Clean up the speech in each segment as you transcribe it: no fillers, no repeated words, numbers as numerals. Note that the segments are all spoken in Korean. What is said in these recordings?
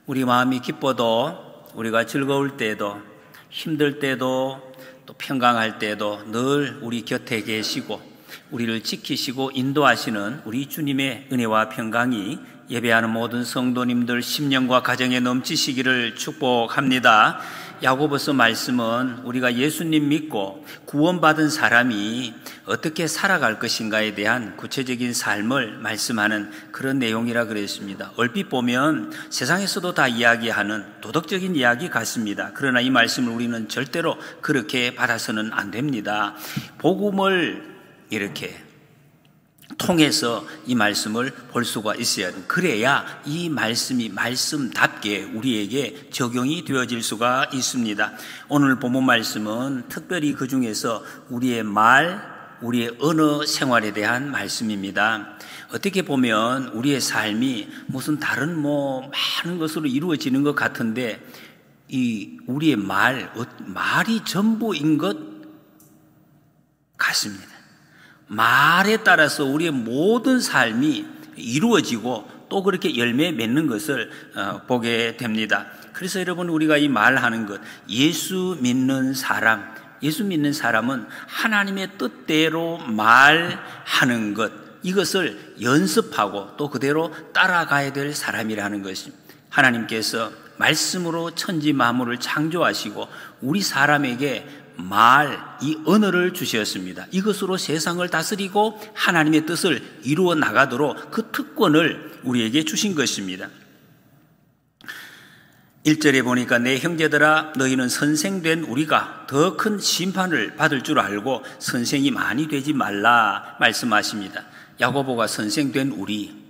우리 마음이 기뻐도, 우리가 즐거울 때에도, 힘들 때도, 또 평강할 때에도 늘 우리 곁에 계시고 우리를 지키시고 인도하시는 우리 주님의 은혜와 평강이 예배하는 모든 성도님들 심령과 가정에 넘치시기를 축복합니다. 야고보서 말씀은 우리가 예수님 믿고 구원받은 사람이 어떻게 살아갈 것인가에 대한 구체적인 삶을 말씀하는 그런 내용이라 그랬습니다. 얼핏 보면 세상에서도 다 이야기하는 도덕적인 이야기 같습니다. 그러나 이 말씀을 우리는 절대로 그렇게 받아서는 안 됩니다. 복음을 이렇게 통해서 이 말씀을 볼 수가 있어야 돼요. 그래야 이 말씀이 말씀답게 우리에게 적용이 되어질 수가 있습니다. 오늘 본문 말씀은 특별히 그 중에서 우리의 말, 우리의 언어 생활에 대한 말씀입니다. 어떻게 보면 우리의 삶이 무슨 다른 많은 것으로 이루어지는 것 같은데 이 우리의 말이 전부인 것 같습니다. 말에 따라서 우리의 모든 삶이 이루어지고 또 그렇게 열매 맺는 것을 보게 됩니다. 그래서 여러분, 우리가 이 말하는 것, 예수 믿는 사람은 하나님의 뜻대로 말하는 것, 이것을 연습하고 또 그대로 따라가야 될 사람이라는 것입니다. 하나님께서 말씀으로 천지 만물을 창조하시고 우리 사람에게 이 언어를 주셨습니다. 이것으로 세상을 다스리고 하나님의 뜻을 이루어 나가도록 그 특권을 우리에게 주신 것입니다. 1절에 보니까 내 형제들아 너희는 선생된 우리가 더 큰 심판을 받을 줄 알고 선생이 많이 되지 말라 말씀하십니다. 야고보가 선생된 우리,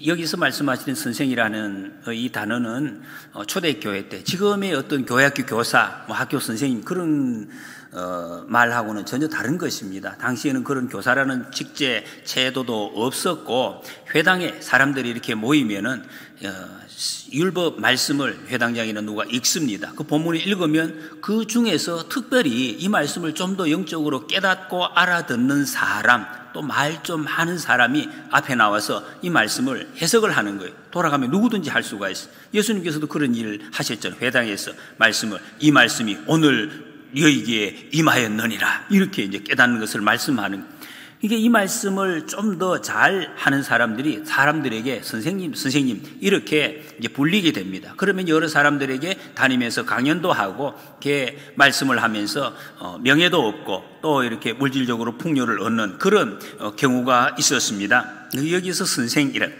여기서 말씀하시는 선생이라는 이 단어는 초대교회 때 지금의 어떤 교회학교 교사, 학교 선생님 그런 말하고는 전혀 다른 것입니다. 당시에는 그런 교사라는 직제 제도도 없었고 회당에 사람들이 이렇게 모이면은 율법 말씀을 회당장에는 누가 읽습니다. 그 본문을 읽으면 그 중에서 특별히 이 말씀을 좀 더 영적으로 깨닫고 알아듣는 사람, 또 말 좀 하는 사람이 앞에 나와서 이 말씀을 해석을 하는 거예요. 돌아가면 누구든지 할 수가 있어요. 예수님께서도 그런 일을 하셨잖아요. 회당에서 이 말씀이 오늘 너희에게 임하였느니라, 이렇게 이제 깨닫는 것을 말씀하는 거예요. 이게 이 말씀을 좀 더 잘 하는 사람들에게 선생님 이렇게 이제 불리게 됩니다. 그러면 여러 사람들에게 다니면서 강연도 하고 이렇게 말씀을 하면서 명예도 얻고 또 이렇게 물질적으로 풍요를 얻는 그런 경우가 있었습니다. 여기서 선생이란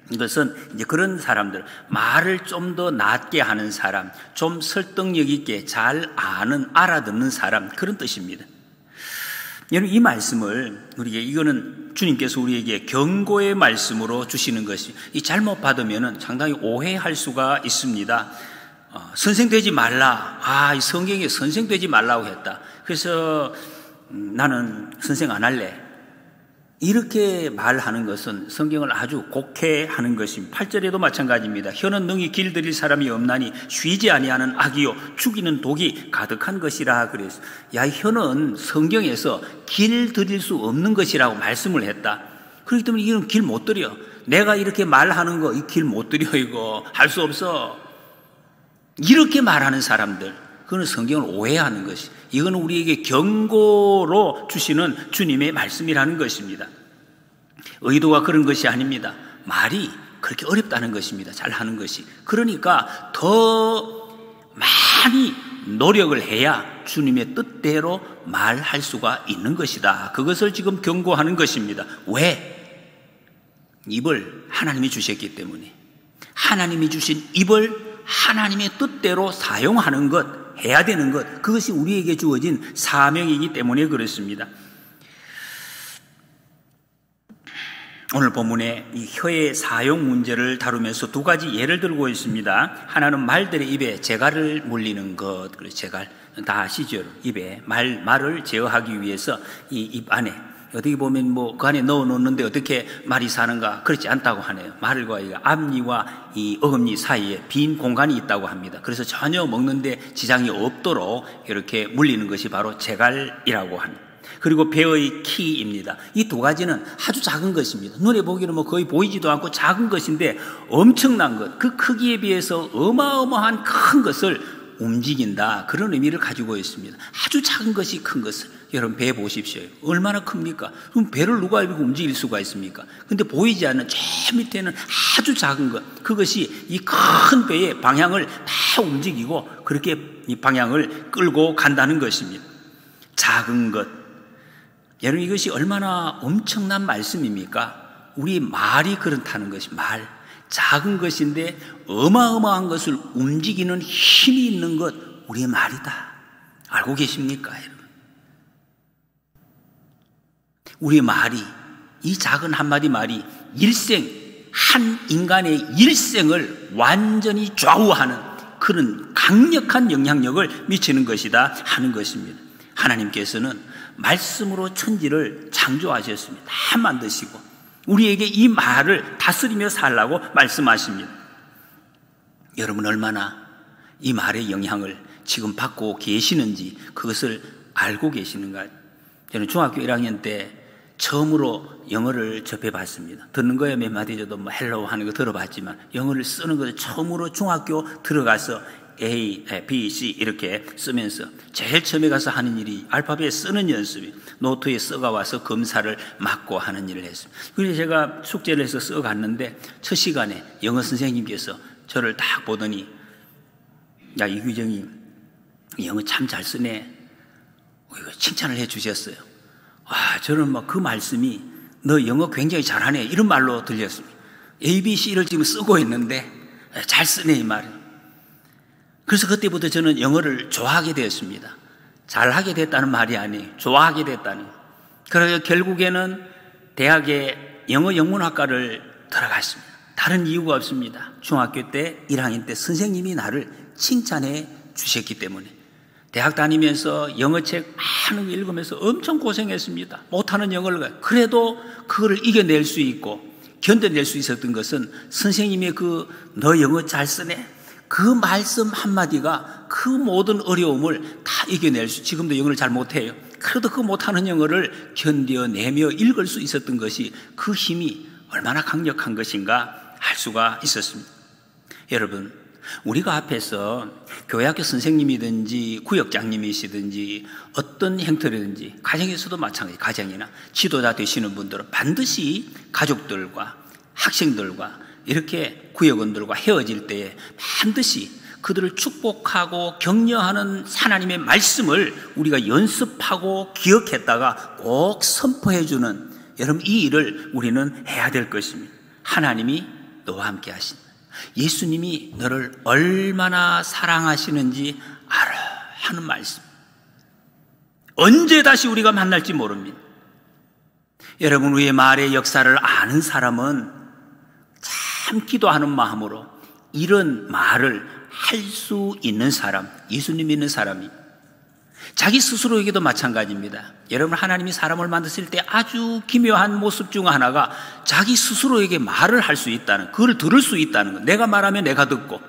이것은 이제 그런 사람들, 말을 좀 더 낫게 하는 사람, 좀 설득력 있게 잘 알아듣는 사람, 그런 뜻입니다. 여러분, 이 말씀을 이거는 주님께서 우리에게 경고의 말씀으로 주시는 것이, 이 잘못 받으면은 상당히 오해할 수가 있습니다. 선생 되지 말라. 이 성경에 선생 되지 말라고 했다. 그래서 나는 선생 안 할래. 이렇게 말하는 것은 성경을 아주 곡해하는 것입니다. 8절에도 마찬가지입니다. 혀는 능히 길들일 사람이 없나니 쉬지 아니하는 악이요 죽이는 독이 가득한 것이라 그랬어요. 혀는 성경에서 길들일 수 없는 것이라고 말씀을 했다. 그렇기 때문에 이건 길 못 들여. 내가 이렇게 말하는 거 이 길 못 들여, 이거 할 수 없어. 이렇게 말하는 사람들, 그건 성경을 오해하는 것이, 이건 우리에게 경고로 주시는 주님의 말씀이라는 것입니다. 의도가 그런 것이 아닙니다. 말이 그렇게 어렵다는 것입니다. 잘하는 것이. 그러니까 더 많이 노력을 해야 주님의 뜻대로 말할 수가 있는 것이다. 그것을 지금 경고하는 것입니다. 왜? 입을 하나님이 주셨기 때문에. 하나님이 주신 입을 하나님의 뜻대로 사용하는 것, 해야 되는 것, 그것이 우리에게 주어진 사명이기 때문에 그렇습니다. 오늘 본문에 이 혀의 사용 문제를 다루면서 두 가지 예를 들고 있습니다. 하나는 말들의 입에 재갈을 물리는 것, 재갈 다 아시죠? 입에 말을 제어하기 위해서 이 입 안에 어떻게 보면 그 안에 넣어 놓는데 어떻게 말이 사는가? 그렇지 않다고 하네요. 말과 이 앞니와 이 어금니 사이에 빈 공간이 있다고 합니다. 그래서 전혀 먹는데 지장이 없도록 이렇게 물리는 것이 바로 재갈이라고 합니다. 그리고 배의 키입니다. 이 두 가지는 아주 작은 것입니다. 눈에 보기는 뭐 거의 보이지도 않고 작은 것인데 엄청난 것, 그 크기에 비해서 어마어마한 큰 것을 움직인다. 그런 의미를 가지고 있습니다. 아주 작은 것이 큰 것을. 여러분 배 보십시오. 얼마나 큽니까? 그럼 배를 누가 이렇게 움직일 수가 있습니까? 근데 보이지 않는 저 밑에는 아주 작은 것, 그것이 이 큰 배의 방향을 다 움직이고 그렇게 이 방향을 끌고 간다는 것입니다. 작은 것. 여러분 이것이 얼마나 엄청난 말씀입니까? 우리 말이 그렇다는 것이 말. 작은 것인데 어마어마한 것을 움직이는 힘이 있는 것, 우리의 말이다. 알고 계십니까, 여러분? 우리의 말이, 이 작은 한마디 말이 한 인간의 일생을 완전히 좌우하는 그런 강력한 영향력을 미치는 것이다 하는 것입니다. 하나님께서는 말씀으로 천지를 창조하셨습니다. 다 만드시고 우리에게 이 말을 다스리며 살라고 말씀하십니다. 여러분 얼마나 이 말의 영향을 지금 받고 계시는지 그것을 알고 계시는가? 저는 중학교 1학년 때 처음으로 영어를 접해봤습니다. 듣는 거야 몇 마디 저도 뭐 헬로우 하는 거 들어봤지만 영어를 쓰는 것을 처음으로 중학교 들어가서 A, B, C 이렇게 쓰면서 제일 처음에 가서 하는 일이 알파벳 쓰는 연습이, 노트에 써가 와서 검사를 맡고 하는 일을 했습니다. 그래서 제가 숙제를 해서 써갔는데 첫 시간에 영어 선생님께서 저를 딱 보더니 야 이규정이 영어 참 잘 쓰네. 이거 칭찬을 해 주셨어요. 와, 저는 막 그 말씀이 너 영어 굉장히 잘하네 이런 말로 들렸습니다. A, B, C를 지금 쓰고 있는데 잘 쓰네 이 말이. 그래서 그때부터 저는 영어를 좋아하게 되었습니다. 잘하게 됐다는 말이 아니에요. 좋아하게 됐다는. 그래서 결국에는 대학에 영어 영문학과를 들어갔습니다. 다른 이유가 없습니다. 중학교 때 1학년 때 선생님이 나를 칭찬해 주셨기 때문에. 대학 다니면서 영어책 많은 거 읽으면서 엄청 고생했습니다. 못하는 영어를. 그래도 그거를 이겨낼 수 있고 견뎌낼 수 있었던 것은 선생님의 너 영어 잘 쓰네. 그 말씀 한마디가 그 모든 어려움을 다 이겨낼 수, 지금도 영어를 잘 못해요. 그래도 그 못하는 영어를 견뎌내며 읽을 수 있었던 것이 그 힘이 얼마나 강력한 것인가 알 수가 있었습니다. 여러분, 우리가 앞에서 교회학교 선생님이든지 구역장님이시든지 어떤 형태라든지 가정에서도 마찬가지, 가정이나 지도자 되시는 분들은 반드시 가족들과 학생들과 이렇게 구역원들과 헤어질 때에 반드시 그들을 축복하고 격려하는 하나님의 말씀을 우리가 연습하고 기억했다가 꼭 선포해주는, 여러분 이 일을 우리는 해야 될 것입니다. 하나님이 너와 함께 하신다. 예수님이 너를 얼마나 사랑하시는지 알아 하는 말씀. 언제 다시 우리가 만날지 모릅니다. 여러분 우리의 말의 역사를 아는 사람은 참 기도하는 마음으로 이런 말을 할 수 있는 사람, 예수님 믿는 사람이 자기 스스로에게도 마찬가지입니다. 여러분 하나님이 사람을 만드실 때 아주 기묘한 모습 중 하나가 자기 스스로에게 말을 할 수 있다는, 그걸 들을 수 있다는 것. 내가 말하면 내가 듣고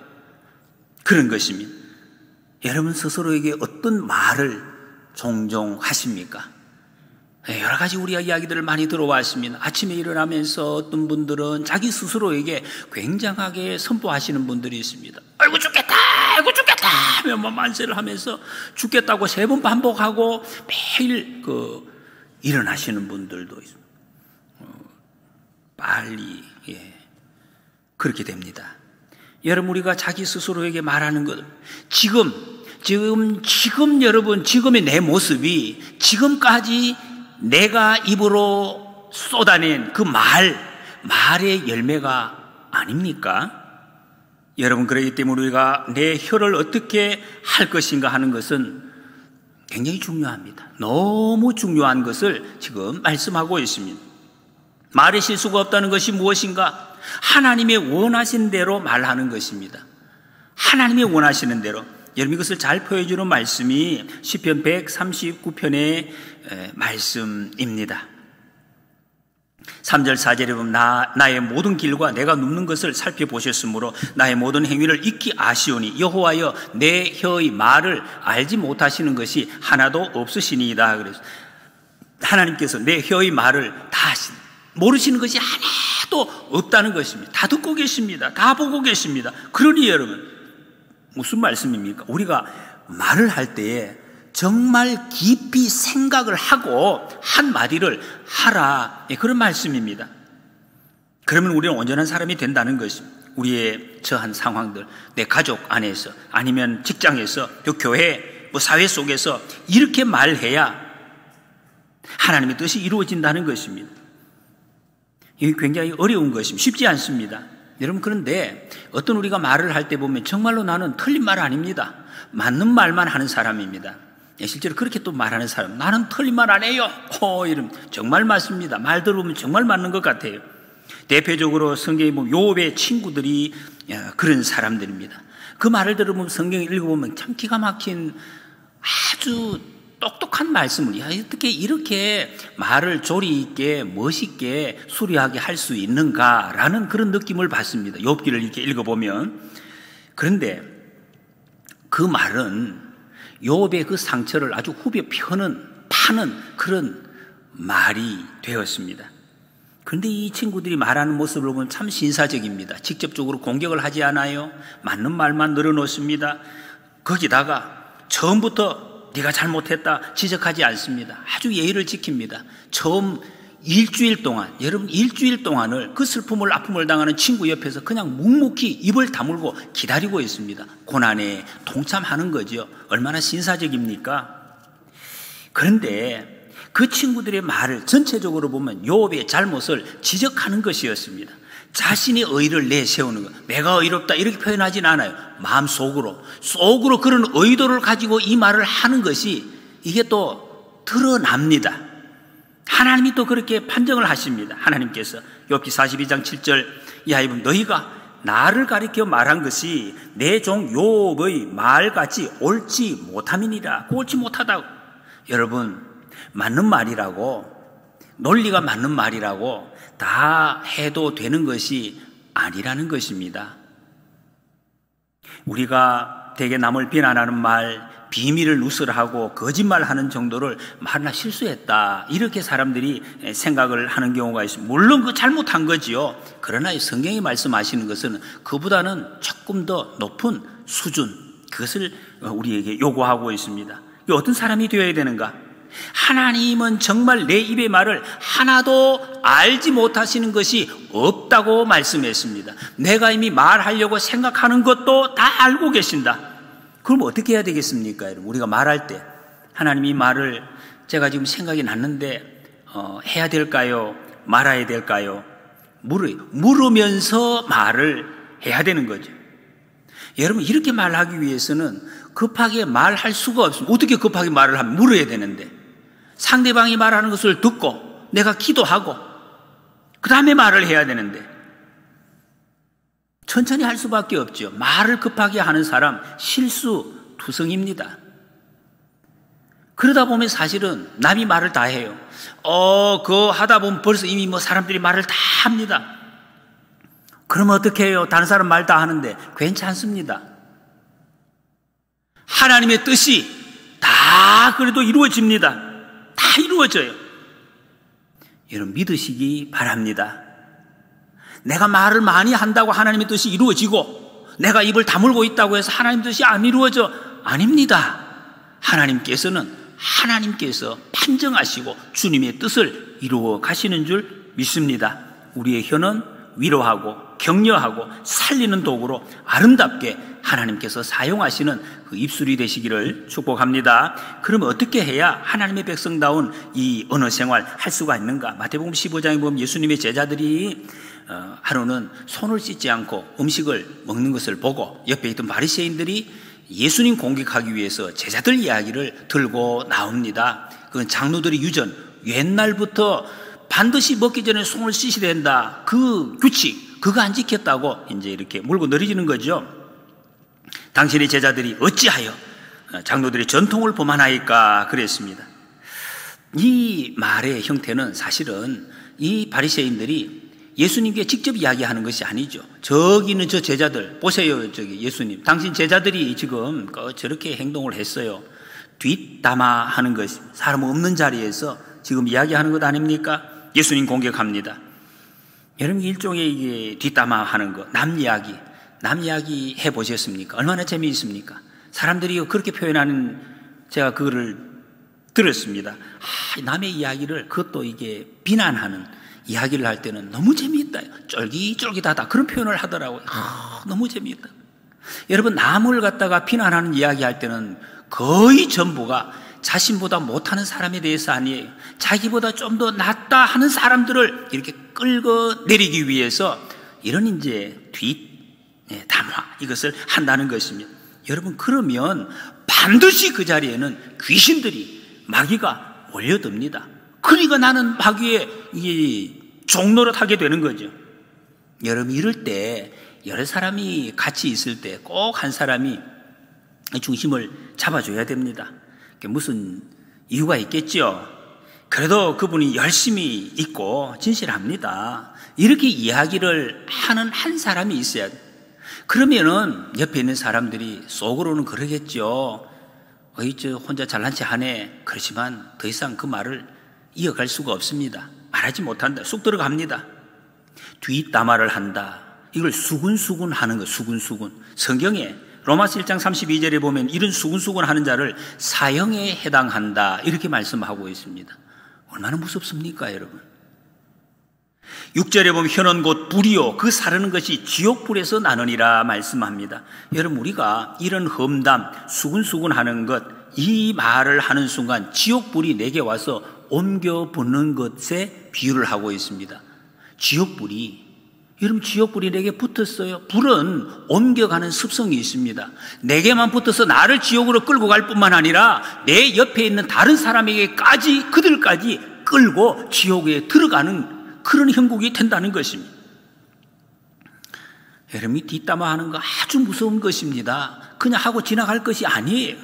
그런 것입니다. 여러분 스스로에게 어떤 말을 종종 하십니까? 여러 가지 우리가 이야기들을 많이 들어왔습니다. 아침에 일어나면서 어떤 분들은 자기 스스로에게 굉장하게 선포하시는 분들이 있습니다. 아이고 죽겠다, 아이고 죽겠다 하며 만세를 하면서 죽겠다고 3번 반복하고 매일 일어나시는 분들도 있습니다. 빨리 그렇게 됩니다. 여러분 우리가 자기 스스로에게 말하는 것, 지금 여러분 지금의 내 모습이 지금까지 내가 입으로 쏟아낸 그 말의 열매가 아닙니까? 여러분 그렇기 때문에 우리가 내 혀를 어떻게 할 것인가 하는 것은 굉장히 중요합니다. 너무 중요한 것을 지금 말씀하고 있습니다. 말에 실수가 없다는 것이 무엇인가? 하나님의 원하신 대로 말하는 것입니다. 하나님의 원하시는 대로. 여러분 이것을 잘 표해주는 말씀이 시편 139편의 말씀입니다. 3절 4절에 보면 나의 모든 길과 내가 눕는 것을 살펴보셨으므로 나의 모든 행위를 익히 아시오니 여호와여 내 혀의 말을 알지 못하시는 것이 하나도 없으시니이다. 그래서 하나님께서 내 혀의 말을 다 모르시는 것이 하나도 없다는 것입니다. 다 듣고 계십니다. 다 보고 계십니다. 그러니 여러분, 무슨 말씀입니까? 우리가 말을 할 때에 정말 깊이 생각을 하고 한마디를 하라, 그런 말씀입니다. 그러면 우리는 온전한 사람이 된다는 것입니다. 우리의 처한 상황들, 내 가족 안에서, 아니면 직장에서, 또 교회, 사회 속에서 이렇게 말해야 하나님의 뜻이 이루어진다는 것입니다. 이게 굉장히 어려운 것입니다. 쉽지 않습니다. 여러분, 그런데 어떤 우리가 말을 할 때 보면 정말로 나는 틀린 말 아닙니다. 맞는 말만 하는 사람입니다. 실제로 그렇게 또 말하는 사람, 나는 틀린 말 안 해요. 이러면 정말 맞습니다. 말 들어보면 정말 맞는 것 같아요. 대표적으로 성경에 보면 욥의 친구들이 그런 사람들입니다. 그 말을 들어보면, 성경을 읽어보면 참 기가 막힌 아주 똑똑한 말씀을, 어떻게 이렇게 말을 조리 있게 멋있게 수려하게 할 수 있는가라는 그런 느낌을 받습니다. 욥기를 이렇게 읽어보면. 그런데 그 말은 욥의 그 상처를 아주 후벼 파는 그런 말이 되었습니다. 그런데 이 친구들이 말하는 모습을 보면 참 신사적입니다. 직접적으로 공격을 하지 않아요. 맞는 말만 늘어놓습니다. 거기다가 처음부터 네가 잘못했다 지적하지 않습니다. 아주 예의를 지킵니다. 처음 일주일 동안, 여러분 일주일 동안을 그 슬픔을 아픔을 당하는 친구 옆에서 그냥 묵묵히 입을 다물고 기다리고 있습니다. 고난에 동참하는 거죠. 얼마나 신사적입니까? 그런데 그 친구들의 말을 전체적으로 보면 욥의 잘못을 지적하는 것이었습니다. 자신이 의를 내세우는 것, 내가 의롭다 이렇게 표현하진 않아요. 마음속으로 그런 의도를 가지고 이 말을 하는 것이 이게 또 드러납니다. 하나님이 또 그렇게 판정을 하십니다. 하나님께서 욥기 42장 7절 이하에 너희가 나를 가리켜 말한 것이 내 종 욥의 말같이 옳지 못함이니라. 옳지 못하다고. 여러분, 맞는 말이라고, 논리가 맞는 말이라고 다 해도 되는 것이 아니라는 것입니다. 우리가 대개 남을 비난하는 말, 비밀을 누설하고 거짓말하는 정도를 말나 실수했다, 이렇게 사람들이 생각을 하는 경우가 있습니다. 물론 그 잘못한 거지요. 그러나 성경이 말씀하시는 것은 그보다는 조금 더 높은 수준, 그것을 우리에게 요구하고 있습니다. 어떤 사람이 되어야 되는가? 하나님은 정말 내 입의 말을 하나도 알지 못하시는 것이 없다고 말씀했습니다. 내가 이미 말하려고 생각하는 것도 다 알고 계신다. 그럼 어떻게 해야 되겠습니까? 여러분, 우리가 말할 때 하나님이 말을 제가 지금 생각이 났는데 해야 될까요? 말아야 될까요? 물으면서 말을 해야 되는 거죠. 여러분, 이렇게 말하기 위해서는 급하게 말할 수가 없습니다. 어떻게 급하게 말을 하면 물어야 되는데, 상대방이 말하는 것을 듣고 내가 기도하고 그 다음에 말을 해야 되는데 천천히 할 수밖에 없죠. 말을 급하게 하는 사람 실수투성입니다. 그러다 보면 사실은 남이 말을 다 해요. 그거 하다 보면 벌써 이미 사람들이 말을 다 합니다. 그러면 어떻게 해요? 다른 사람 말 다 하는데 괜찮습니다. 하나님의 뜻이 다 그래도 이루어집니다. 다 이루어져요. 여러분, 믿으시기 바랍니다. 내가 말을 많이 한다고 하나님의 뜻이 이루어지고 내가 입을 다물고 있다고 해서 하나님 뜻이 안 이루어져? 아닙니다. 하나님께서 판정하시고 주님의 뜻을 이루어 가시는 줄 믿습니다. 우리의 혀는 위로하고 격려하고 살리는 도구로 아름답게 하나님께서 사용하시는 그 입술이 되시기를 축복합니다. 그러면 어떻게 해야 하나님의 백성다운 이 언어 생활 할 수가 있는가? 마태복음 15장에 보면 예수님의 제자들이 하루는 손을 씻지 않고 음식을 먹는 것을 보고 옆에 있던 바리새인들이 예수님 공격하기 위해서 제자들 이야기를 들고 나옵니다. 그건 장로들의 유전, 옛날부터 반드시 먹기 전에 손을 씻어야 된다, 그 규칙, 그거 안 지켰다고 이제 이렇게 물고 늘어지는 거죠. 당신의 제자들이 어찌하여 장로들의 전통을 범하나이까 그랬습니다. 이 말의 형태는 사실은 이 바리새인들이 예수님께 직접 이야기하는 것이 아니죠. 저기 있는 저 제자들 보세요. 저기 예수님, 당신 제자들이 지금 저렇게 행동을 했어요. 뒷담화하는 것입니다. 사람 없는 자리에서 지금 이야기하는 것 아닙니까? 예수님 공격합니다. 여러분, 일종의 이게 뒷담화 하는 거, 남 이야기 해보셨습니까? 얼마나 재미있습니까? 사람들이 그렇게 표현하는, 제가 그거를 들었습니다. 남의 이야기를, 그것도 이게 비난하는 이야기를 할 때는 너무 재미있다, 쫄깃쫄깃하다, 그런 표현을 하더라고요. 너무 재미있다. 여러분, 남을 갖다가 비난하는 이야기 할 때는 거의 전부가 자신보다 못하는 사람에 대해서 아니에요. 자기보다 좀 더 낫다 하는 사람들을 이렇게 끌고 내리기 위해서 이런 이제 뒷담화, 이것을 한다는 것입니다. 여러분, 그러면 반드시 그 자리에는 귀신들이, 마귀가 몰려듭니다. 그러니까 나는 마귀의 이 종노릇 하게 되는 거죠. 여러분, 이럴 때 여러 사람이 같이 있을 때 꼭 한 사람이 중심을 잡아줘야 됩니다. 무슨 이유가 있겠죠. 그래도 그분이 열심히 있고 진실합니다. 이렇게 이야기를 하는 한 사람이 있어야 돼. 그러면은 옆에 있는 사람들이 속으로는 그러겠죠. 저 혼자 잘난 체 하네. 그렇지만 더 이상 그 말을 이어갈 수가 없습니다. 말하지 못한다. 쑥 들어갑니다. 뒷담화를 한다. 이걸 수군수군 하는 거, 수군수군. 성경에 로마서 1장 32절에 보면 이런 수군수군 하는 자를 사형에 해당한다, 이렇게 말씀하고 있습니다. 얼마나 무섭습니까, 여러분? 6절에 보면 혀는 곧 불이요 그 사르는 것이 지옥불에서 나느니라 말씀합니다. 여러분, 우리가 이런 험담, 수군수군 하는 것, 이 말을 하는 순간 지옥불이 내게 와서 옮겨 붙는 것에 비유를 하고 있습니다. 지옥불이, 여러분, 지옥불이 내게 붙었어요. 불은 옮겨가는 습성이 있습니다. 내게만 붙어서 나를 지옥으로 끌고 갈 뿐만 아니라 내 옆에 있는 다른 사람에게까지, 그들까지 끌고 지옥에 들어가는 그런 형국이 된다는 것입니다. 여러분이 뒷담화하는 거 아주 무서운 것입니다. 그냥 하고 지나갈 것이 아니에요.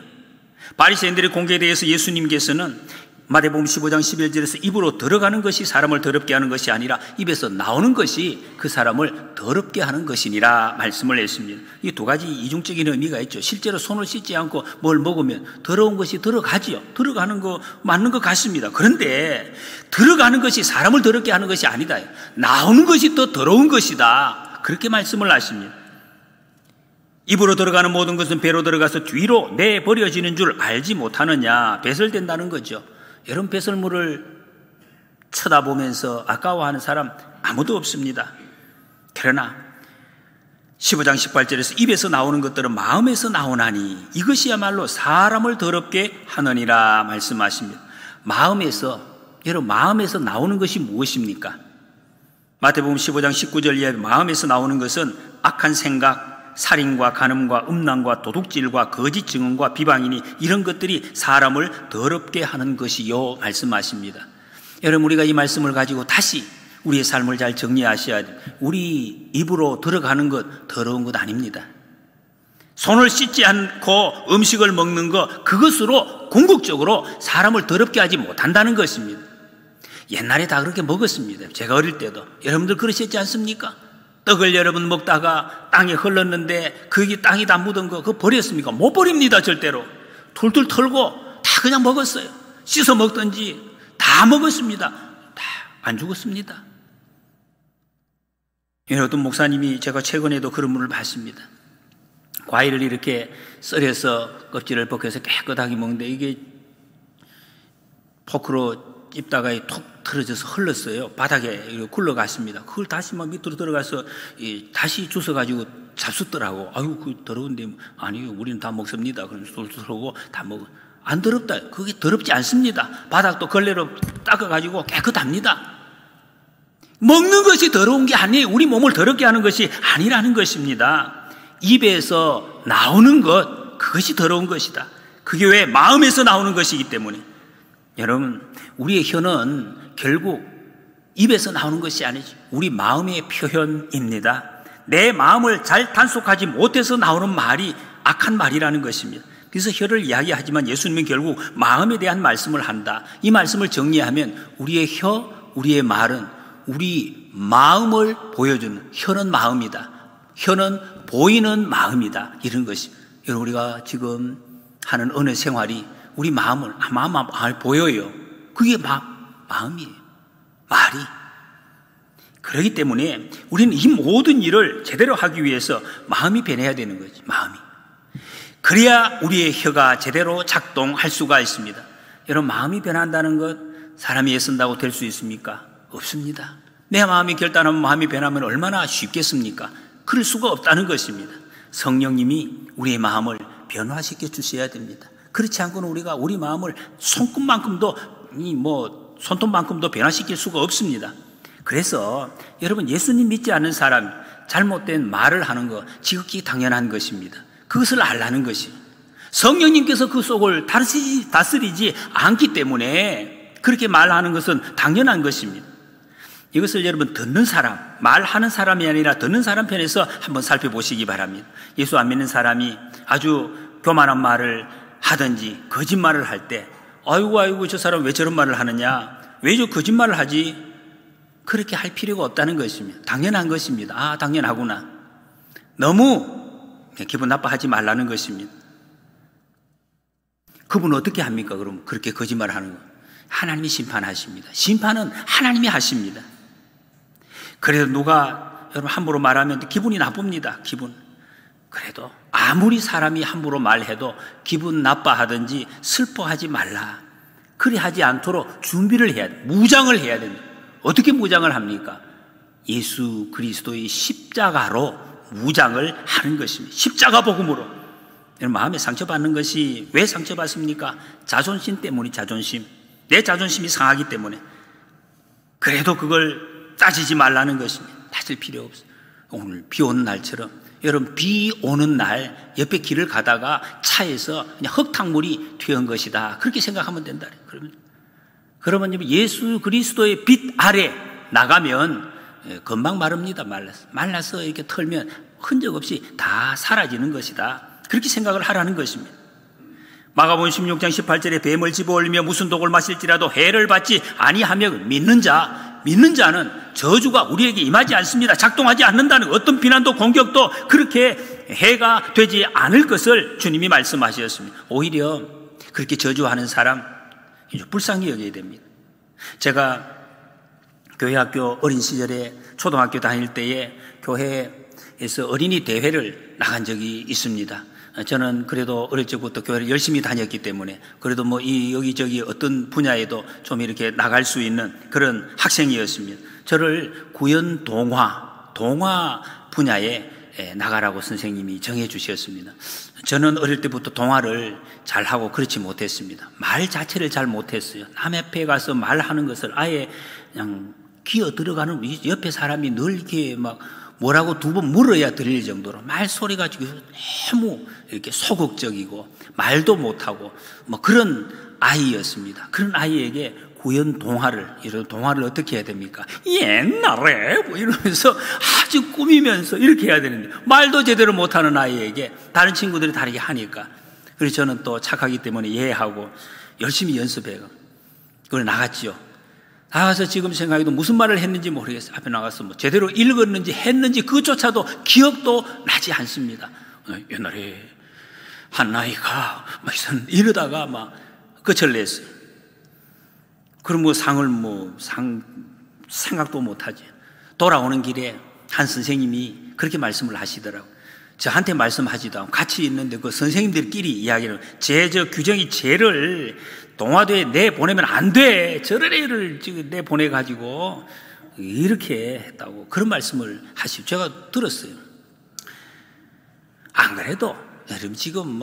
바리새인들의 공개에 대해서 예수님께서는 마태복음 15장 11절에서 입으로 들어가는 것이 사람을 더럽게 하는 것이 아니라 입에서 나오는 것이 그 사람을 더럽게 하는 것이니라 말씀을 했습니다. 이 두 가지 이중적인 의미가 있죠. 실제로 손을 씻지 않고 뭘 먹으면 더러운 것이 들어가지요. 들어가는 거 맞는 것 같습니다. 그런데 들어가는 것이 사람을 더럽게 하는 것이 아니다. 나오는 것이 더 더러운 것이다. 그렇게 말씀을 하십니다. 입으로 들어가는 모든 것은 배로 들어가서 뒤로 내버려지는 줄 알지 못하느냐. 배설된다는 거죠. 여러분, 배설물을 쳐다보면서 아까워하는 사람 아무도 없습니다. 그러나 15장 18절에서 입에서 나오는 것들은 마음에서 나오나니 이것이야말로 사람을 더럽게 하느니라 말씀하십니다. 여러분, 마음에서 나오는 것이 무엇입니까? 마태복음 15장 19절 이하에 마음에서 나오는 것은 악한 생각, 살인과 간음과 음란과 도둑질과 거짓 증언과 비방이니 이런 것들이 사람을 더럽게 하는 것이요 말씀하십니다. 여러분, 우리가 이 말씀을 가지고 다시 우리의 삶을 잘 정리하셔야 돼요. 우리 입으로 들어가는 것 더러운 것 아닙니다. 손을 씻지 않고 음식을 먹는 것, 그것으로 궁극적으로 사람을 더럽게 하지 못한다는 것입니다. 옛날에 다 그렇게 먹었습니다. 제가 어릴 때도. 여러분들 그러셨지 않습니까? 떡을 여러분 먹다가 땅에 흘렀는데 거기 땅이 다 묻은 거 그거 버렸습니까? 못 버립니다. 절대로. 툴툴 털고 다 그냥 먹었어요. 씻어 먹든지 다 먹었습니다. 다 안 죽었습니다. 어떤 목사님이, 제가 최근에도 그런 분을 봤습니다. 과일을 이렇게 썰어서 껍질을 벗겨서 깨끗하게 먹는데 이게 포크로 찝다가 톡 틀어져서 흘렀어요. 바닥에 굴러갔습니다. 그걸 다시 막 밑으로 들어가서 다시 주워가지고 잡숫더라고. 아유, 그 더러운데. 아니요, 우리는 다 먹습니다. 그럼 솔솔 털고 다 먹어. 안 더럽다. 그게 더럽지 않습니다. 바닥도 걸레로 닦아가지고 깨끗합니다. 먹는 것이 더러운 게 아니에요. 우리 몸을 더럽게 하는 것이 아니라는 것입니다. 입에서 나오는 것, 그것이 더러운 것이다. 그게 왜? 마음에서 나오는 것이기 때문에. 여러분, 우리의 혀는 결국 입에서 나오는 것이 아니죠. 우리 마음의 표현입니다. 내 마음을 잘 단속하지 못해서 나오는 말이 악한 말이라는 것입니다. 그래서 혀를 이야기하지만 예수님은 결국 마음에 대한 말씀을 한다. 이 말씀을 정리하면 우리의 혀, 우리의 말은 우리 마음을 보여주는, 혀는 마음이다. 혀는 보이는 마음이다. 이런 것이. 여러분, 우리가 지금 하는 어느 생활이 우리 마음을 보여요. 그게 마음이에요. 말이. 그렇기 때문에 우리는 이 모든 일을 제대로 하기 위해서 마음이 변해야 되는 거지. 마음이. 그래야 우리의 혀가 제대로 작동할 수가 있습니다. 여러분, 마음이 변한다는 것 사람이 애쓴다고 될 수 있습니까? 없습니다. 내 마음이 결단하면 마음이 변하면 얼마나 쉽겠습니까? 그럴 수가 없다는 것입니다. 성령님이 우리의 마음을 변화시켜 주셔야 됩니다. 그렇지 않고는 우리가 우리 마음을 손톱만큼도 변화시킬 수가 없습니다. 그래서 여러분, 예수님 믿지 않는 사람 잘못된 말을 하는 거 지극히 당연한 것입니다. 그것을 알라는 것입니다. 성령님께서 그 속을 다스리지 않기 때문에 그렇게 말하는 것은 당연한 것입니다. 이것을 여러분, 듣는 사람, 말하는 사람이 아니라 듣는 사람 편에서 한번 살펴보시기 바랍니다. 예수 안 믿는 사람이 아주 교만한 말을 하든지 거짓말을 할 때 아이고 저 사람 왜 저런 말을 하느냐, 왜 저 거짓말을 하지, 그렇게 할 필요가 없다는 것입니다. 당연한 것입니다. 아, 당연하구나. 너무 기분 나빠하지 말라는 것입니다. 그분은 어떻게 합니까? 그럼 그렇게 거짓말을 하는 거. 하나님이 심판하십니다. 심판은 하나님이 하십니다. 그래서 누가 여러분 함부로 말하면 기분이 나쁩니다. 기분. 그래도 아무리 사람이 함부로 말해도 기분 나빠하든지 슬퍼하지 말라. 그리 하지 않도록 준비를 해야 돼. 무장을 해야 됩니다. 어떻게 무장을 합니까? 예수 그리스도의 십자가로 무장을 하는 것입니다. 십자가 복음으로. 마음에 상처받는 것이 왜 상처받습니까? 자존심 때문이 자존심. 내 자존심이 상하기 때문에. 그래도 그걸 따지지 말라는 것입니다. 따질 필요 없어요. 오늘 비 오는 날처럼 여러분, 비 오는 날 옆에 길을 가다가 차에서 그냥 흙탕물이 튀어온 것이다, 그렇게 생각하면 된다. 그러면 예수 그리스도의 빛 아래 나가면 금방 마릅니다. 말라서 이렇게 털면 흔적 없이 다 사라지는 것이다, 그렇게 생각을 하라는 것입니다. 마가복음 16장 18절에 뱀을 집어올리며 무슨 독을 마실지라도 해를 받지 아니하며 믿는 자는 저주가 우리에게 임하지 않습니다. 작동하지 않는다는 어떤 비난도 공격도 그렇게 해가 되지 않을 것을 주님이 말씀하셨습니다. 오히려 그렇게 저주하는 사람 불쌍히 여겨야 됩니다. 제가 교회 학교 어린 시절에 초등학교 다닐 때에 교회에서 어린이 대회를 나간 적이 있습니다. 저는 그래도 어릴 적부터 교회를 열심히 다녔기 때문에 그래도 여기저기 어떤 분야에도 좀 이렇게 나갈 수 있는 그런 학생이었습니다. 저를 구연 동화 분야에 나가라고 선생님이 정해 주셨습니다. 저는 어릴 때부터 동화를 잘하고 그렇지 못했습니다. 말 자체를 잘 못했어요. 남 앞에 가서 말하는 것을 아예 그냥 기어 들어가는, 옆에 사람이 늘 이렇게 뭐라고 두 번 물어야 들릴 정도로 말소리가 너무 이렇게 소극적이고 말도 못하고 그런 아이였습니다. 그런 아이에게 구연 이런 동화를 어떻게 해야 됩니까? 옛날에 이러면서 아주 꾸미면서 이렇게 해야 되는데 말도 제대로 못하는 아이에게 다른 친구들이 다르게 하니까, 그래서 저는 또 착하기 때문에 이해하고 열심히 연습해요. 그걸 나갔지요. 나가서 지금 생각해도 무슨 말을 했는지 모르겠어요. 앞에 나가서 제대로 읽었는지 했는지 그것조차도 기억도 나지 않습니다. 옛날에 한 나이가 이러다가 끝을 냈어요. 그럼 상을 생각도 못하지. 돌아오는 길에 한 선생님이 그렇게 말씀을 하시더라고요. 저한테 말씀하지도 않고 같이 있는데 그 선생님들끼리 이야기를, 규정이 쟤를 동화대에 내보내면 안 돼, 저런 애를 지금 내보내가지고 이렇게 했다고 그런 말씀을 하시고 제가 들었어요. 안 그래도 여러분 지금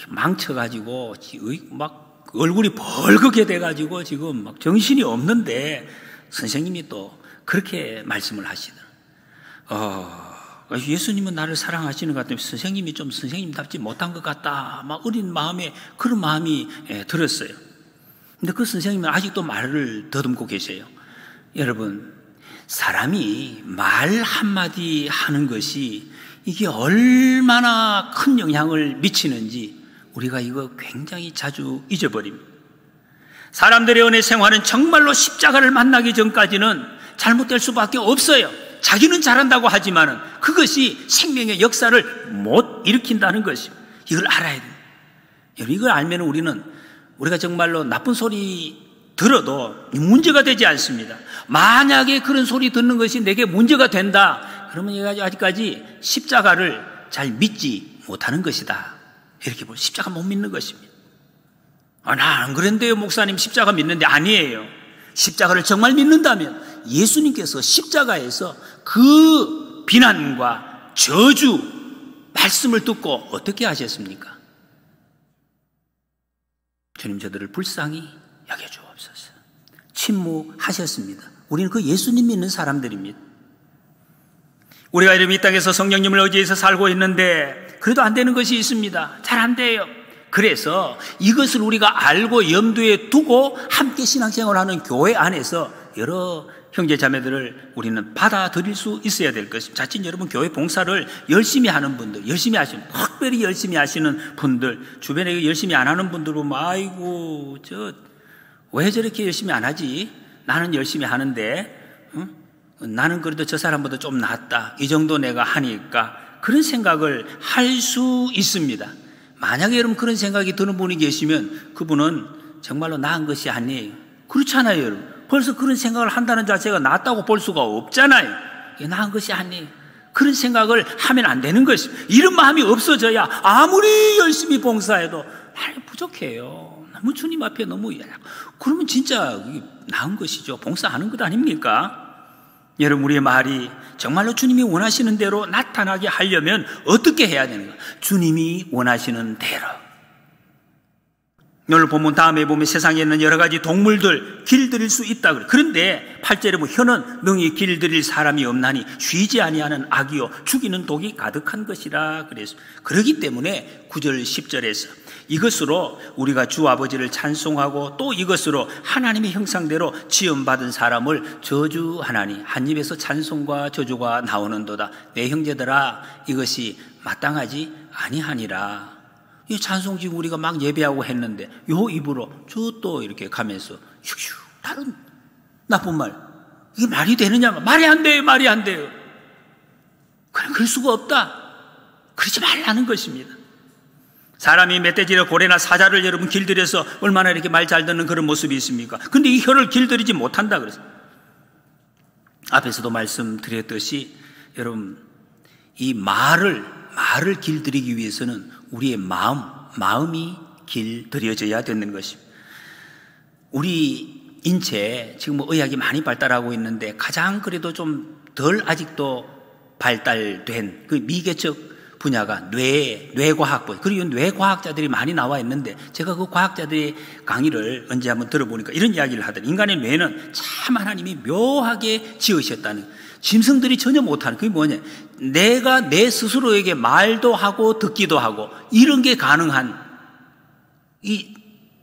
망쳐가지고 얼굴이 벌겋게 돼가지고 지금 정신이 없는데 선생님이 또 그렇게 말씀을 하시더라고요. 예수님은 나를 사랑하시는 것 같으면 선생님이 좀 선생님답지 못한 것 같다, 어린 마음에 그런 마음이 들었어요. 근데 그 선생님은 아직도 말을 더듬고 계세요. 여러분, 사람이 말 한마디 하는 것이 이게 얼마나 큰 영향을 미치는지 우리가 이거 굉장히 자주 잊어버립니다. 사람들의 은혜 생활은 정말로 십자가를 만나기 전까지는 잘못될 수밖에 없어요. 자기는 잘한다고 하지만은 그것이 생명의 역사를 못 일으킨다는 것입니다. 이걸 알아야 돼요. 이걸 알면 우리가 정말로 나쁜 소리 들어도 문제가 되지 않습니다. 만약에 그런 소리 듣는 것이 내게 문제가 된다, 그러면 얘가 아직까지 십자가를 잘 믿지 못하는 것이다. 이렇게 보면 십자가 못 믿는 것입니다. 나 안 그랬는데요, 목사님 십자가 믿는데. 아니에요. 십자가를 정말 믿는다면 예수님께서 십자가에서 그 비난과 저주 말씀을 듣고 어떻게 하셨습니까? 주님, 저들을 불쌍히 여겨주옵소서. 침묵하셨습니다. 우리는 그 예수님 믿는 사람들입니다. 우리가 이름 이 땅에서 성령님을 의지해서 살고 있는데 그래도 안 되는 것이 있습니다. 잘 안 돼요. 그래서 이것을 우리가 알고 염두에 두고 함께 신앙생활을 하는 교회 안에서 여러 형제 자매들을 우리는 받아들일 수 있어야 될 것입니다. 자칫 여러분 교회 봉사를 열심히 하는 분들, 열심히 하시는, 특별히 열심히 하시는 분들, 주변에 열심히 안 하는 분들 보면 아이고 왜 저렇게 열심히 안 하지? 나는 열심히 하는데 나는 그래도 저 사람보다 좀 낫다, 이 정도 내가 하니까, 그런 생각을 할 수 있습니다. 만약에 여러분 그런 생각이 드는 분이 계시면 그분은 정말로 나은 것이 아니에요. 그렇잖아요, 여러분. 벌써 그런 생각을 한다는 자체가 낫다고 볼 수가 없잖아요. 이게 나은 것이 아니에요. 그런 생각을 하면 안 되는 것입니다. 이런 마음이 없어져야 아무리 열심히 봉사해도 부족해요. 너무 주님 앞에 너무, 그러면 진짜 나은 것이죠. 봉사하는 것 아닙니까? 여러분, 우리의 말이 정말로 주님이 원하시는 대로 나타나게 하려면 어떻게 해야 되는가? 주님이 원하시는 대로. 오늘 보면, 다음에 보면 세상에 있는 여러 가지 동물들 길들일 수 있다 그래. 그런데 8절에 보면 혀는 능히 길들일 사람이 없나니 쉬지 아니하는 악이요 죽이는 독이 가득한 것이라 그래서. 그렇기 때문에 9절 10절에서 이것으로 우리가 주 아버지를 찬송하고 또 이것으로 하나님의 형상대로 지음받은 사람을 저주하나니 한 입에서 찬송과 저주가 나오는도다. 내 형제들아, 이것이 마땅하지 아니하니라. 이 찬송 지금 우리가 막 예배하고 했는데 요 입으로 저 또 이렇게 가면서 슉슉 다른 나쁜 말, 이게 말이 되느냐? 말이 안 돼요. 말이 안 돼요. 그럴 수가 없다. 그러지 말라는 것입니다. 사람이 멧돼지나 고래나 사자를 여러분 길들여서 얼마나 이렇게 말 잘 듣는 그런 모습이 있습니까? 근데 이 혀를 길들이지 못한다 그래서. 앞에서도 말씀드렸듯이 여러분, 이 말을 길들이기 위해서는 우리의 마음이 길들여져야 되는 것입니다. 우리 인체 지금 뭐 의학이 많이 발달하고 있는데 가장 그래도 좀 덜 아직도 발달된 그 미개척 분야가 뇌과학, 그리고 뇌과학자들이 많이 나와 있는데 제가 그 과학자들의 강의를 언제 한번 들어보니까 이런 이야기를 하더니 인간의 뇌는 참 하나님이 묘하게 지으셨다는, 짐승들이 전혀 못하는, 그게 뭐냐, 내가 내 스스로에게 말도 하고 듣기도 하고 이런 게 가능한 이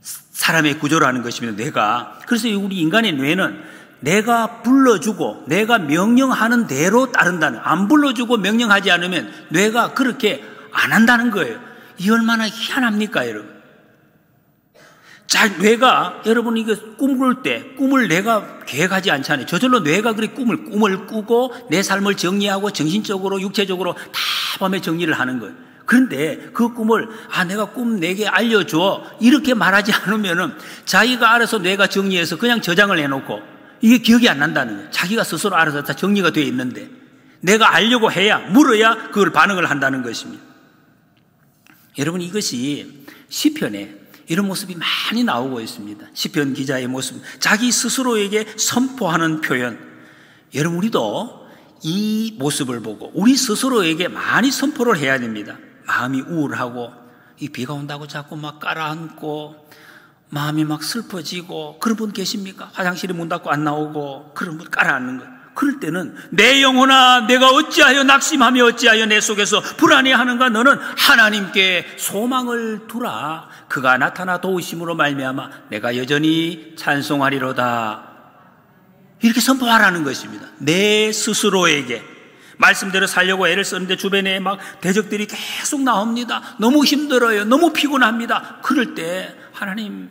사람의 구조라는 것입니다, 뇌가. 그래서 우리 인간의 뇌는 내가 불러주고 내가 명령하는 대로 따른다는, 안 불러주고 명령하지 않으면 뇌가 그렇게 안 한다는 거예요. 이 얼마나 희한합니까, 여러분? 자, 뇌가 여러분 이거 꿈꿀 때 꿈을 내가 계획하지 않잖아요. 저절로 뇌가 그렇게 꿈을 꾸고 내 삶을 정리하고 정신적으로 육체적으로 다 밤에 정리를 하는 거예요. 그런데 그 꿈을 내가 꿈 내게 알려줘 이렇게 말하지 않으면은 자기가 알아서 뇌가 정리해서 그냥 저장을 해놓고 이게 기억이 안 난다는 거예요. 자기가 스스로 알아서 다 정리가 되어 있는데 내가 알려고 해야, 물어야 그걸 반응을 한다는 것입니다. 여러분, 이것이 시편에 이런 모습이 많이 나오고 있습니다. 시편 기자의 모습, 자기 스스로에게 선포하는 표현. 여러분, 우리도 이 모습을 보고 우리 스스로에게 많이 선포를 해야 됩니다. 마음이 우울하고 이 비가 온다고 자꾸 막 깔아앉고 마음이 막 슬퍼지고 그런 분 계십니까? 화장실에 문 닫고 안 나오고 그런 분 깔아앉는 거예요. 그럴 때는 내 영혼아, 내가 어찌하여 낙심하며 어찌하여 내 속에서 불안해하는가? 너는 하나님께 소망을 두라. 그가 나타나 도우심으로 말미암아 내가 여전히 찬송하리로다. 이렇게 선포하라는 것입니다. 내 스스로에게. 말씀대로 살려고 애를 쓰는데 주변에 막 대적들이 계속 나옵니다. 너무 힘들어요. 너무 피곤합니다. 그럴 때 하나님,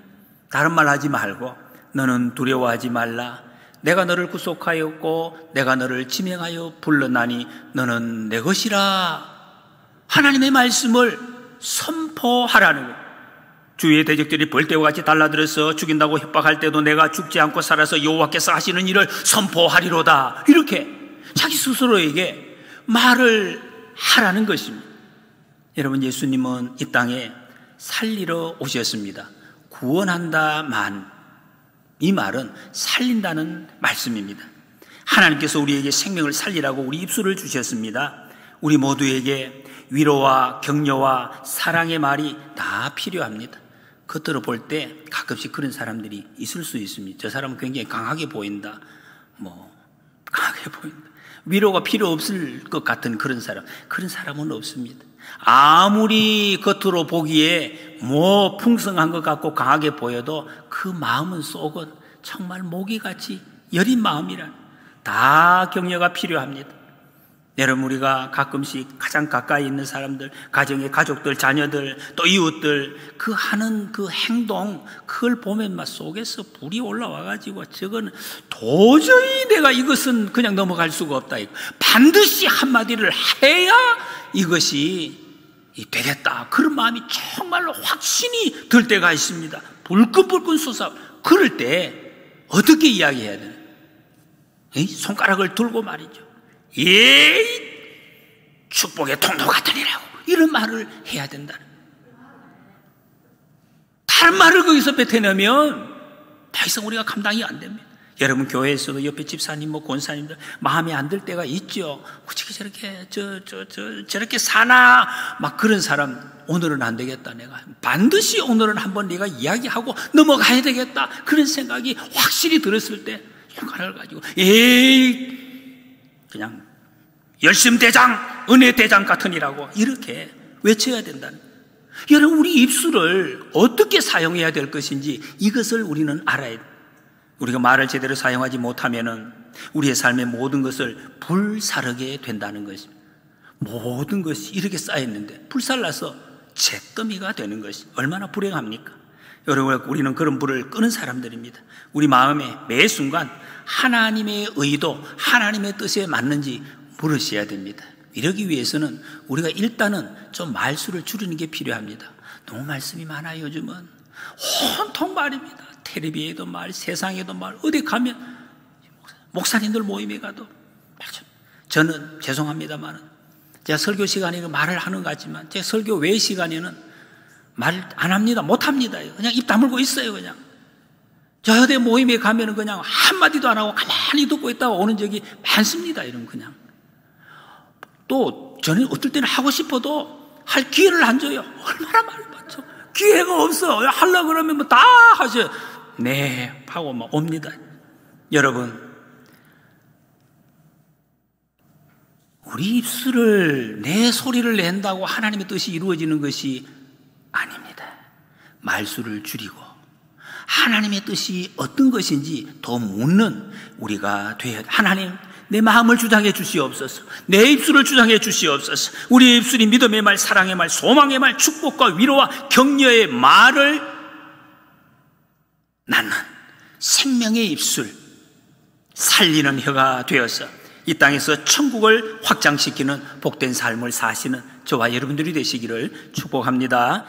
다른 말 하지 말고 너는 두려워하지 말라. 내가 너를 구속하였고 내가 너를 지명하여 불렀나니 너는 내 것이라. 하나님의 말씀을 선포하라는 거예요. 주위의 대적들이 벌떼와 같이 달라들어서 죽인다고 협박할 때도 내가 죽지 않고 살아서 여호와께서 하시는 일을 선포하리로다. 이렇게 자기 스스로에게 말을 하라는 것입니다. 여러분, 예수님은 이 땅에 살리러 오셨습니다. 구원한다만, 이 말은 살린다는 말씀입니다. 하나님께서 우리에게 생명을 살리라고 우리 입술을 주셨습니다. 우리 모두에게 위로와 격려와 사랑의 말이 다 필요합니다. 겉으로 볼 때 가끔씩 그런 사람들이 있을 수 있습니다. 저 사람은 굉장히 강하게 보인다. 강하게 보인다. 위로가 필요 없을 것 같은 그런 사람은 없습니다. 아무리 겉으로 보기에 풍성한 것 같고 강하게 보여도 그 마음은 속은 정말 모기같이 여린 마음이라 다 격려가 필요합니다. 여러분, 우리가 가끔씩 가장 가까이 있는 사람들, 가정의 가족들, 자녀들, 또 이웃들 그 하는 그 행동, 그걸 보면 막 속에서 불이 올라와가지고 저건 도저히 내가 이것은 그냥 넘어갈 수가 없다. 반드시 한마디를 해야 이것이 되겠다. 그런 마음이 정말로 확신이 들 때가 있습니다. 불끈불끈 솟아. 그럴 때 어떻게 이야기해야 되나? 손가락을 들고 말이죠. 축복의 통로 같으니라고 이런 말을 해야 된다. 다른 말을 거기서 뱉어내면 더 이상 우리가 감당이 안 됩니다. 여러분, 교회에서도 옆에 집사님, 권사님들 마음에 안 들 때가 있죠. 어떻게 저렇게 사나? 막 그런 사람, 오늘은 안 되겠다. 내가 반드시 오늘은 한번 내가 이야기하고 넘어가야 되겠다. 그런 생각이 확실히 들었을 때 손가락을 가지고 그냥 열심대장, 은혜대장 같으니라고 이렇게 외쳐야 된다는. 여러분, 우리 입술을 어떻게 사용해야 될 것인지 이것을 우리는 알아야 돼요. 우리가 말을 제대로 사용하지 못하면은 우리의 삶의 모든 것을 불사르게 된다는 것입니다. 모든 것이 이렇게 쌓였는데 불살라서 잿더미가 되는 것이 얼마나 불행합니까? 여러분, 우리는 그런 불을 끄는 사람들입니다. 우리 마음에 매 순간 하나님의 의도, 하나님의 뜻에 맞는지 물으셔야 됩니다. 이러기 위해서는 우리가 일단은 좀 말수를 줄이는 게 필요합니다. 너무 말씀이 많아요. 요즘은 온통 말입니다. 텔레비에도 말, 세상에도 말, 어디 가면 목사님들 모임에 가도 저는 죄송합니다만 제가 설교 시간에 말을 하는 것 같지만 제 설교 외 시간에는 말 안 합니다. 못 합니다. 그냥 입 다물고 있어요. 그냥 저대 모임에 가면은 그냥 한마디도 안 하고 가만히 듣고 있다가 오는 적이 많습니다. 이런 그냥. 또 저는 어떨 때는 하고 싶어도 할 기회를 안 줘요. 얼마나 말을 받죠. 기회가 없어. 하려고 그러면 뭐 다 하셔. 네 하고 막 옵니다. 여러분, 우리 입술을 내 소리를 낸다고 하나님의 뜻이 이루어지는 것이 아닙니다. 말수를 줄이고 하나님의 뜻이 어떤 것인지 더 묻는 우리가 되어야 돼. 하나님, 내 마음을 주장해 주시옵소서. 내 입술을 주장해 주시옵소서. 우리의 입술이 믿음의 말, 사랑의 말, 소망의 말, 축복과 위로와 격려의 말을 낳는 생명의 입술, 살리는 혀가 되어서 이 땅에서 천국을 확장시키는 복된 삶을 사시는 저와 여러분들이 되시기를 축복합니다.